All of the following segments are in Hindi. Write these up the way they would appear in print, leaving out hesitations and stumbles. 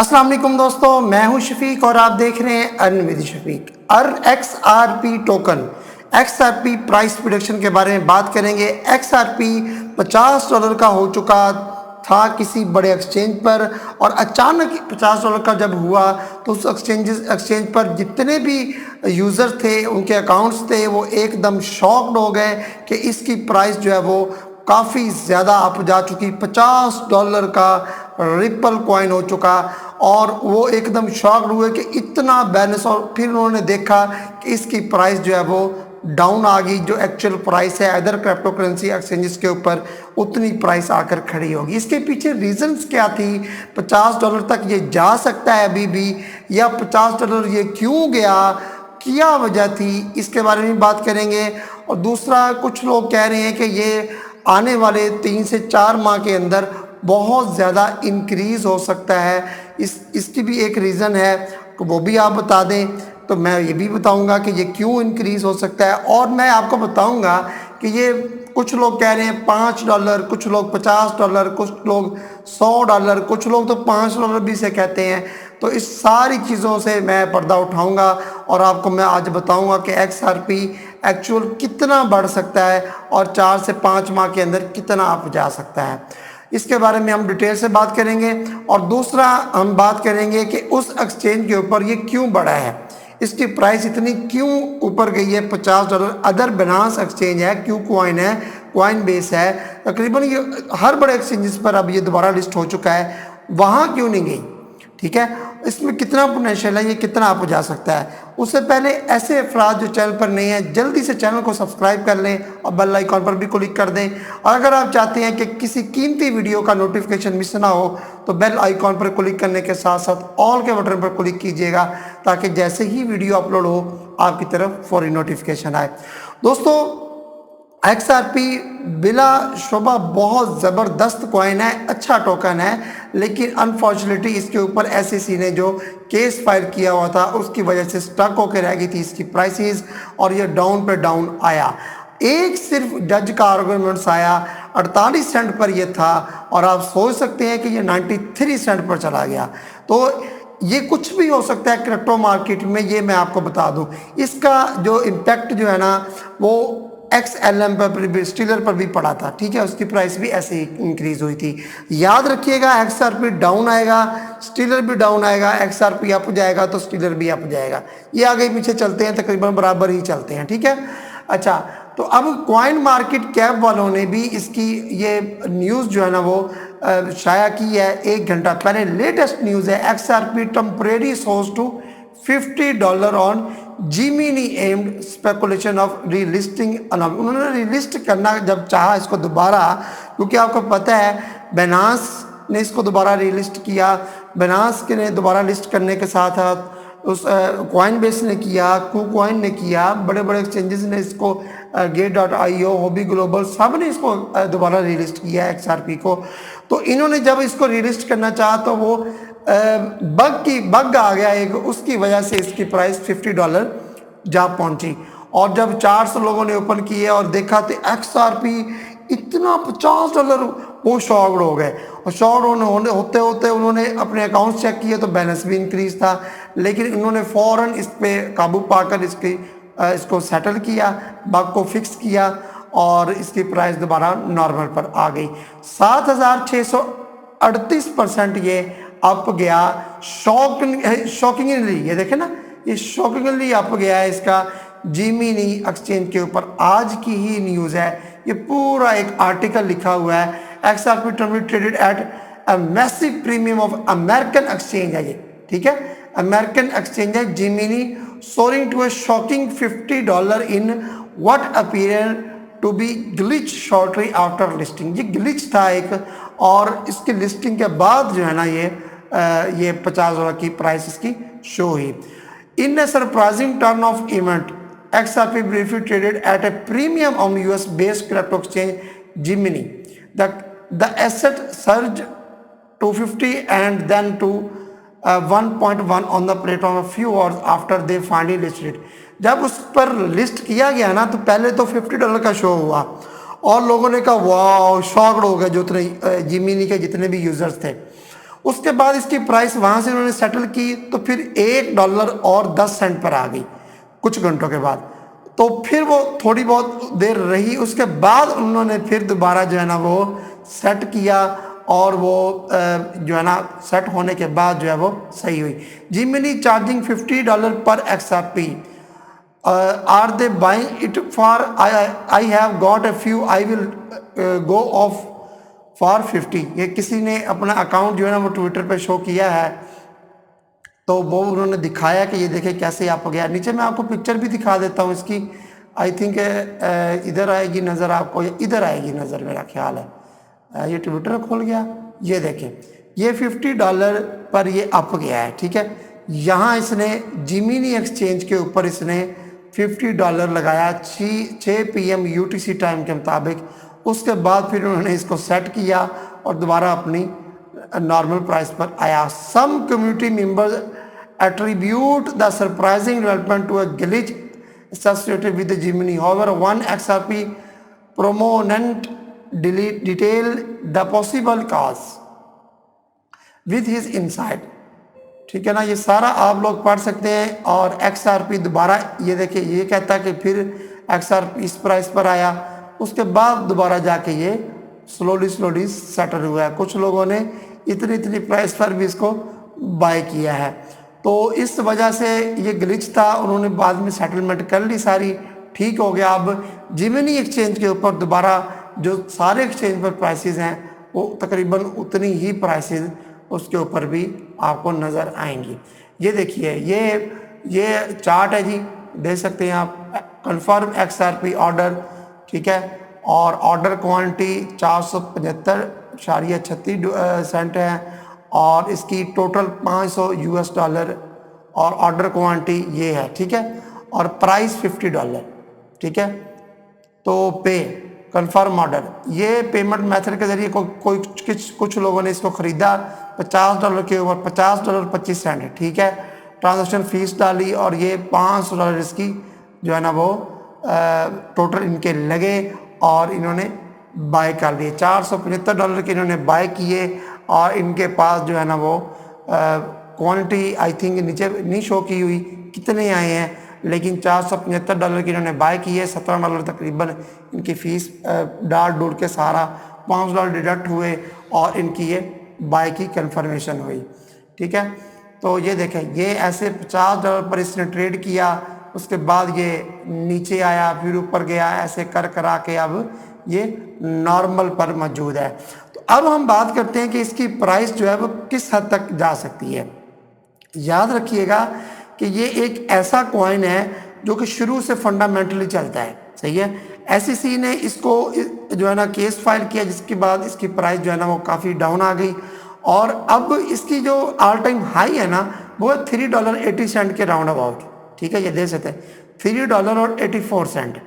अस्सलाम वालेकुम दोस्तों, मैं हूं शफीक और आप देख रहे हैं earn with Shafiq. XRP token XRP price prediction के बारे में बात करेंगे। XRP $50 का हो चुका था किसी बड़े एक्सचेंज पर और अचानक $50 का जब हुआ तो उस एक्सचेंज पर जितने भी यूज़र थे, उनके अकाउंट्स थे, वो एकदम शॉक्ड हो गए कि इसकी प्राइस जो है वो काफ़ी ज़्यादा अप जा चुकी। $50 का रिपल कॉइन हो चुका और वो एकदम शॉक्ड हुए कि इतना बैलेंस। और फिर उन्होंने देखा कि इसकी प्राइस जो है वो डाउन आ गई। जो एक्चुअल प्राइस है अदर क्रिप्टो करेंसी एक्सचेंजेस के ऊपर उतनी प्राइस आकर खड़ी होगी। इसके पीछे रीजंस क्या थी? $50 तक ये जा सकता है अभी भी, या $50 ये क्यों गया, क्या वजह थी, इसके बारे में बात करेंगे। और दूसरा, कुछ लोग कह रहे हैं कि ये आने वाले 3 से 4 माह के अंदर बहुत ज़्यादा इंक्रीज़ हो सकता है। इसकी भी एक रीज़न है, वो भी आप बता दें तो मैं ये भी बताऊंगा कि ये क्यों इंक्रीज़ हो सकता है। और मैं आपको बताऊंगा कि ये कुछ लोग कह रहे हैं $5, कुछ लोग $50, कुछ लोग $100, कुछ लोग तो $5 भी से कहते हैं। तो इस सारी चीज़ों से मैं पर्दा उठाऊंगा और आपको मैं आज बताऊंगा कि XRP एक्चुअल कितना बढ़ सकता है और 4 से 5 माह के अंदर कितना अप जा सकता है। इसके बारे में हम डिटेल से बात करेंगे। और दूसरा, हम बात करेंगे कि उस एक्सचेंज के ऊपर ये क्यों बढ़ा है, इसकी प्राइस इतनी क्यों ऊपर गई है। $50 अदर बिनांस एक्सचेंज है, क्यू कॉइन है, कॉइन बेस है, तकरीबन ये हर बड़े एक्सचेंजेस पर अब ये दोबारा लिस्ट हो चुका है, वहाँ क्यों नहीं गई? ठीक है, इसमें कितना पोटेंशियल है, ये कितना आप जा सकता है। उससे पहले ऐसे अफराद जो चैनल पर नहीं हैं, जल्दी से चैनल को सब्सक्राइब कर लें और बेल आइकॉन पर भी क्लिक कर दें। और अगर आप चाहते हैं कि किसी कीमती वीडियो का नोटिफिकेशन मिस ना हो तो बेल आइकॉन पर क्लिक करने के साथ साथ ऑल के बटन पर क्लिक कीजिएगा, ताकि जैसे ही वीडियो अपलोड हो आपकी तरफ फौरी नोटिफिकेशन आए। दोस्तों, XRP बिला शुबा बहुत ज़बरदस्त कॉइन है, अच्छा टोकन है, लेकिन अनफॉर्चुनेटली इसके ऊपर SEC ने जो केस फाइल किया हुआ था उसकी वजह से स्टक होकर रह गई थी इसकी प्राइसेस और ये डाउन पे डाउन आया। एक सिर्फ जज का आर्गूमेंट्स आया, 48 सेंट पर ये था और आप सोच सकते हैं कि ये 93 सेंट पर चला गया। तो ये कुछ भी हो सकता है क्रिप्टो मार्केट में, ये मैं आपको बता दूं। इसका जो इम्पैक्ट जो है ना वो XLM पर भी, स्टीलर पर भी पड़ा था। ठीक है, उसकी प्राइस भी ऐसे ही इंक्रीज हुई थी। याद रखिएगा, XRP डाउन आएगा, स्टीलर भी डाउन आएगा, XRP अप जाएगा तो स्टीलर भी अप जाएगा। ये आगे पीछे चलते हैं, तकरीबन बराबर ही चलते हैं। ठीक है, अच्छा, तो अब कॉइन मार्केट कैप वालों ने भी इसकी ये न्यूज़ जो है ना वो शाया की है 1 घंटा पहले। लेटेस्ट न्यूज़ है, XRP temporary soars to $50 on Gemini amid speculation of relisting. उन्होंने रीलिस्ट करना जब चाहा इसको दोबारा, क्योंकि आपको पता है बेनास ने इसको दोबारा रीलिस्ट किया। बेनास के ने दोबारा लिस्ट करने के साथ साथ उस कॉइन बेस ने किया, KuCoin ने किया, बड़े बड़े एक्सचेंजेस ने इसको, Gate.io, हॉबी ग्लोबल, सब ने इसको दोबारा रीलिस्ट किया XRP को। तो इन्होंने जब इसको रीलिस्ट करना चाहा तो वो बग आ गया एक, उसकी वजह से इसकी प्राइस $50 जा पहुंची। और जब 400 लोगों ने ओपन किए और देखा तो XRP इतना $50, वो शॉक्ड हो गए। और शॉक्ड होते होते उन्होंने अपने अकाउंट चेक किए तो बैलेंस भी इंक्रीज था, लेकिन उन्होंने फ़ौरन इस पर काबू पाकर इसको सेटल किया, बग को फिक्स किया और इसकी प्राइस दोबारा नॉर्मल पर आ गई। 7,638% ये अप गया। शॉकिंगली, ये देखें ना, ये शॉकिंगली अप गया है इसका Gemini एक्सचेंज के ऊपर। आज की ही न्यूज़ है, ये पूरा एक आर्टिकल लिखा हुआ है। XRP traded at a massive premium of American exchange है ये। ठीक है, अमेरिकन एक्सचेंज है Gemini, soaring to a shocking $50 in what appear to be glitch shortly after listing. ये ग्लिच था एक, और इसकी लिस्टिंग के बाद जो है ना ये $50 की प्राइस इसकी शो हुई। In a surprising turn of event, XRP briefly traded at a premium on US based crypto exchange Gemini. The asset surged to 50 and then to 1.1 on the platform a few hours after they finally listed it. जब उस पर लिस्ट किया गया ना तो पहले तो $50 का शो हुआ और लोगों ने कहा वाह, शॉक्ड हो गए जो Gemini के जितने भी यूजर्स थे। उसके बाद इसकी प्राइस वहाँ से उन्होंने सेटल की तो फिर $1 और 10 सेंट पर आ गई कुछ घंटों के बाद। तो फिर वो थोड़ी बहुत देर रही, उसके बाद उन्होंने फिर दोबारा जो है ना वो सेट किया और वो जो है ना सेट होने के बाद जो है वो सही हुई। जिमिनी चार्जिंग $50 पर XRP। Are they buying it for I have got a few I will go off for 50। ये किसी ने अपना अकाउंट जो है ना वो ट्विटर पे शो किया है, तो वो उन्होंने दिखाया कि ये देखें कैसे आप गया। नीचे मैं आपको पिक्चर भी दिखा देता हूँ इसकी, आई थिंक इधर आएगी नज़र आपको, या इधर आएगी नज़र मेरा ख्याल है। ये ट्विटर खोल गया, ये देखें ये $50 पर ये अप गया है, ठीक है। यहाँ इसने जिमिनी एक्सचेंज के ऊपर इसने $50 लगाया 6 PM UTC टाइम के मुताबिक। उसके बाद फिर उन्होंने इसको सेट किया और दोबारा अपनी नॉर्मल प्राइस पर आया। Some community members attribute the surprising development to a glitch associated with the Gemini. However, one XRP proponent detailed the possible cause with his insight। ठीक है ना, ये सारा आप लोग पढ़ सकते हैं। और XRP दोबारा ये देखिए ये कहता है कि फिर XRP इस प्राइस पर आया, उसके बाद दोबारा जाके ये स्लोली सेटल हुआ है। कुछ लोगों ने इतनी प्राइस पर भी इसको बाय किया है, तो इस वजह से ये ग्लिच था। उन्होंने बाद में सेटलमेंट कर ली, सारी ठीक हो गया। अब जिमिनी एक्सचेंज के ऊपर दोबारा जो सारे एक्सचेंज पर प्राइसेस हैं वो तकरीबन उतनी ही प्राइसेस उसके ऊपर भी आपको नज़र आएंगी। ये देखिए ये चार्ट है जी, देख सकते हैं आप। कन्फर्म XRP ऑर्डर, ठीक है, और ऑर्डर क्वांटिटी 475.36 सेंट है और इसकी टोटल $500 और ऑर्डर क्वांटिटी ये है, ठीक है, और प्राइस $50, ठीक है। तो पे कंफर्म ऑर्डर, ये पेमेंट मेथड के जरिए कुछ लोगों ने इसको ख़रीदा $50 के ऊपर, $50.25, ठीक है। ट्रांजैक्शन फीस डाली और ये $500 इसकी जो है ना वो टोटल इनके लगे और इन्होंने बाय कर लिए। $475 के इन्होंने बाय किए और इनके पास जो है ना वो क्वांटिटी आई थिंक नीचे नहीं शो की हुई कितने आए हैं, लेकिन $475 के इन्होंने बाय किए। $17 तकरीबन इनकी फ़ीस डाल के सारा $5 डिडक्ट हुए और इनकी ये बाय की कंफर्मेशन हुई, ठीक है। तो ये देखें ये ऐसे $50 पर इसने ट्रेड किया, उसके बाद ये नीचे आया फिर ऊपर गया, ऐसे करा के अब ये नॉर्मल पर मौजूद है। तो अब हम बात करते हैं कि इसकी प्राइस जो है वो किस हद तक जा सकती है। याद रखिएगा कि ये एक ऐसा कॉइन है जो कि शुरू से फंडामेंटली चलता है, सही है। SEC ने इसको जो है ना केस फाइल किया, जिसके बाद इसकी प्राइस जो है ना वो काफ़ी डाउन आ गई और अब इसकी जो ऑल टाइम हाई है ना वो है $3.80 के राउंड अबाउट, ठीक है। ये देख सकते हैं $3.84।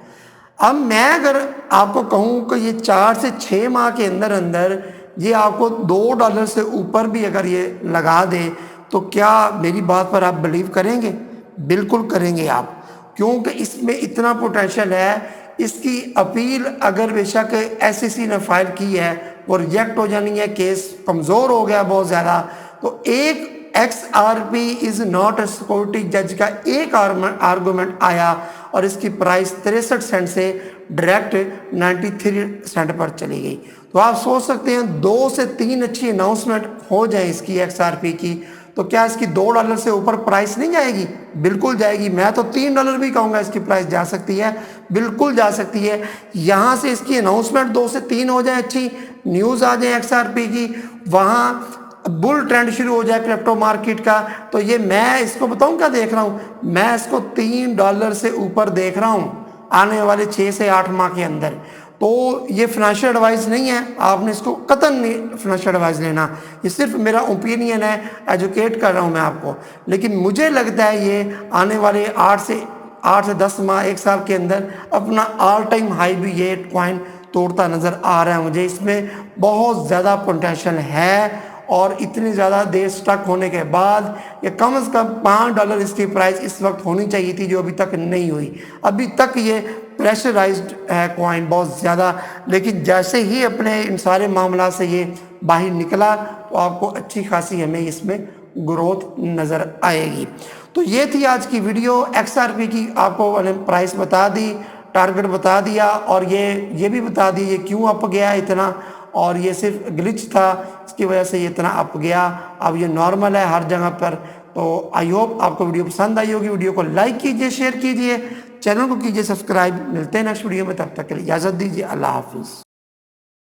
अब मैं अगर आपको कहूँ कि ये 4 से 6 माह के अंदर ये आपको $2 से ऊपर भी अगर ये लगा दे तो क्या मेरी बात पर आप बिलीव करेंगे? बिल्कुल करेंगे आप, क्योंकि इसमें इतना पोटेंशियल है। इसकी अपील अगर बेशक SEC ने फाइल की है वो रिजेक्ट हो जानी है, केस कमज़ोर हो गया बहुत ज़्यादा। तो एक XRP is not a security जज का एक आर्गूमेंट आया और इसकी प्राइस 63 सेंट से डायरेक्ट 93 सेंट पर चली गई। तो आप सोच सकते हैं 2 से 3 अच्छी अनाउंसमेंट हो जाए इसकी XRP की तो क्या इसकी $2 से ऊपर प्राइस नहीं जाएगी? बिल्कुल जाएगी। मैं तो $3 भी कहूँगा इसकी प्राइस जा सकती है, बिल्कुल जा सकती है। यहाँ से इसकी अनाउंसमेंट 2 से 3 हो जाए, अच्छी न्यूज़ आ जाए XRP की, वहाँ बुल ट्रेंड शुरू हो जाए क्रिप्टो मार्केट का, तो ये मैं इसको बताऊँ क्या देख रहा हूँ, मैं इसको $3 से ऊपर देख रहा हूँ आने वाले 6 से 8 माह के अंदर। तो ये फाइनेंशियल एडवाइस नहीं है, आपने इसको कतई नहीं फाइनेंशियल एडवाइस लेना, ये सिर्फ मेरा ओपिनियन है, एजुकेट कर रहा हूँ मैं आपको। लेकिन मुझे लगता है ये आने वाले 8 से 10 माह 1 साल के अंदर अपना ऑल टाइम हाई भी ये कॉइन तोड़ता नज़र आ रहा है। मुझे इसमें बहुत ज़्यादा पोटेंशियल है और इतनी ज़्यादा देर स्टक होने के बाद ये कम से कम $5 इसकी प्राइस इस वक्त होनी चाहिए थी, जो अभी तक नहीं हुई। अभी तक ये प्रेशराइज्ड है कॉइन बहुत ज़्यादा, लेकिन जैसे ही अपने इन सारे मामला से ये बाहर निकला तो आपको अच्छी खासी हमें इसमें ग्रोथ नज़र आएगी। तो ये थी आज की वीडियो। XRP की आपको मैंने प्राइस बता दी, टारगेट बता दिया, और ये भी बता दी ये क्यों अप गया इतना, और ये सिर्फ ग्लिच था, इसकी वजह से ये इतना अप गया। अब ये नॉर्मल है हर जगह पर। तो आई होप आपको वीडियो पसंद आई होगी। वीडियो को लाइक कीजिए, शेयर कीजिए, चैनल को कीजिए सब्सक्राइब। मिलते हैं नेक्स्ट वीडियो में, तब तक के लिए इजाज़त दीजिए। अल्लाह हाफिज़।